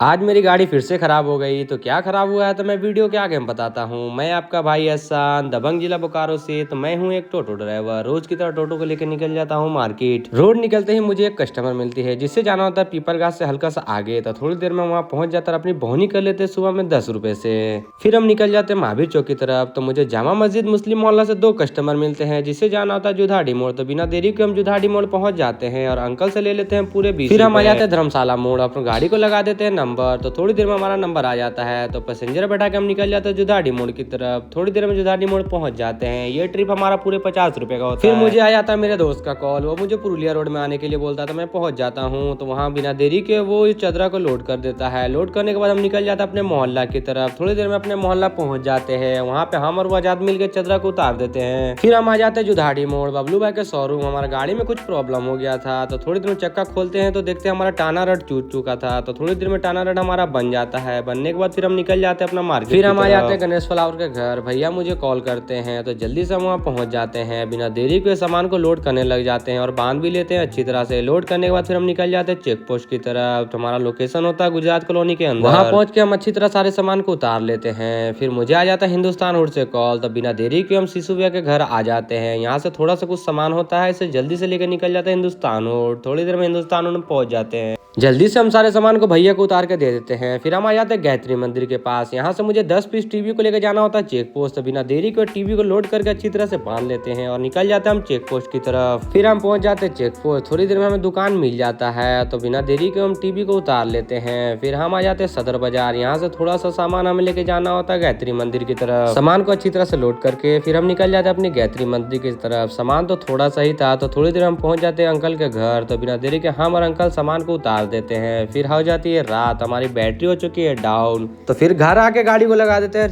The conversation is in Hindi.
आज मेरी गाड़ी फिर से खराब हो गई। तो क्या खराब हुआ है तो मैं वीडियो के आगे में बताता हूँ। मैं आपका भाई एहसान, दबंग जिला बोकारो से। तो मैं हूँ एक टोटो ड्राइवर। रोज की तरह टोटो को लेकर निकल जाता हूँ मार्केट। रोड निकलते ही मुझे एक कस्टमर मिलती है जिससे जाना होता है पीपल घाट से हल्का सा आगे। तो थोड़ी देर में वहाँ पहुंच जाता है, अपनी बोहनी कर लेते सुबह में 10 रुपए से। फिर हम निकल जाते हैं महावीर चौक की तरफ। तो मुझे जामा मस्जिद मुस्लिम मोहल्ला से 2 कस्टमर मिलते हैं जिससे जाना होता है जुधाड़ी मोड़। तो बिना देरी के हम जुधाड़ी मोड़ पहुंच जाते हैं और अंकल से ले लेते हैं पूरे 20। फिर हम आ जाते हैं धर्मशाला मोड़, अपनी गाड़ी को लगा देते हैं नंबर। तो थोड़ी देर में हमारा नंबर आ जाता है। तो पैसेंजर बैठा के हम निकल जाते हैं जुधाड़ी मोड़ की तरफ। थोड़ी देर में जुधाड़ी मोड़ पहुंच जाते हैं। ये ट्रिप हमारा पूरे 50 रुपए का होता है। फिर मुझे आ जाता है मेरे दोस्त का कॉल। वो मुझे पुरुलिया रोड में आने के लिए बोलता था। मैं पहुंच जाता हूँ। तो वहाँ बिना देरी के वो इस चदरा को लोड कर देता है। लोड करने के बाद हम निकल जाते हैं अपने मोहल्ला की तरफ। थोड़ी देर में अपने मोहल्ला पहुंच जाते हैं। वहाँ पे हम और वो आजाद मिलकर चदरा को उतार देते हैं। फिर हम आ जाते हैं जुधाड़ी मोड़, बबलू भाई के शोरूम। हमारा गाड़ी में कुछ प्रॉब्लम हो गया था। तो थोड़ी देर में चक्का खोलते हैं तो देखते हैं हमारा टाना रड टूट चुका था। तो थोड़ी देर में टाना रड हमारा बन जाता है। बनने के बाद फिर हम निकल जाते हैं अपना मार्केट। फिर हम आ जाते हैं गणेश फ्लावर के घर। भैया मुझे कॉल करते हैं तो जल्दी से हम वहाँ पहुंच जाते हैं। बिना देरी के सामान को लोड करने लग जाते हैं और बांध भी लेते हैं अच्छी तरह से। लोड करने के बाद फिर हम निकल जाते हैं चेक पोस्ट की तरफ। तो हमारा लोकेशन होता है गुजरात कॉलोनी के अंदर। वहाँ पहुंच के हम अच्छी तरह सारे सामान को उतार लेते हैं। फिर मुझे आ जाता है हिंदुस्तान रोड से कॉल। तो बिना देरी के हम शिशु भैया के घर आ जाते हैं। यहाँ से थोड़ा सा कुछ सामान होता है, इसे जल्दी से लेकर निकल जाते हैं हिंदुस्तान रोड। थोड़ी देर में हिंदुस्तान रोड में पहुंच जाते हैं। जल्दी से हम सारे सामान को भैया को उतार के दे देते हैं। फिर हम आ जाते हैं गायत्री मंदिर के पास। यहाँ से मुझे 10 पीस टीवी को लेकर जाना होता है चेक पोस्ट। तो बिना देरी के टीवी को लोड करके अच्छी तरह से बांध लेते हैं और निकल जाते हैं हम चेक पोस्ट की तरफ। फिर हम पहुंच जाते हैं चेक पोस्ट। थोड़ी देर में हमें दुकान मिल जाता है। तो बिना देरी के हम टीवी को उतार लेते हैं। फिर हम आ जाते हैं सदर बाजार। यहाँ से थोड़ा सा सामान हमें लेके जाना होता है गायत्री मंदिर की तरफ। सामान को अच्छी तरह से लोड करके फिर हम निकल जाते हैं अपनी गायत्री मंदिर की तरफ। सामान तो थोड़ा सा ही था। तो थोड़ी देर हम पहुंच जाते हैं अंकल के घर। तो बिना देरी के हम और अंकल सामान को उतार देते हैं। फिर हो जाती है रात, हमारी बैटरी हो चुकी है डाउन। तो फिर घर आके गाड़ी को लगा देते हैं।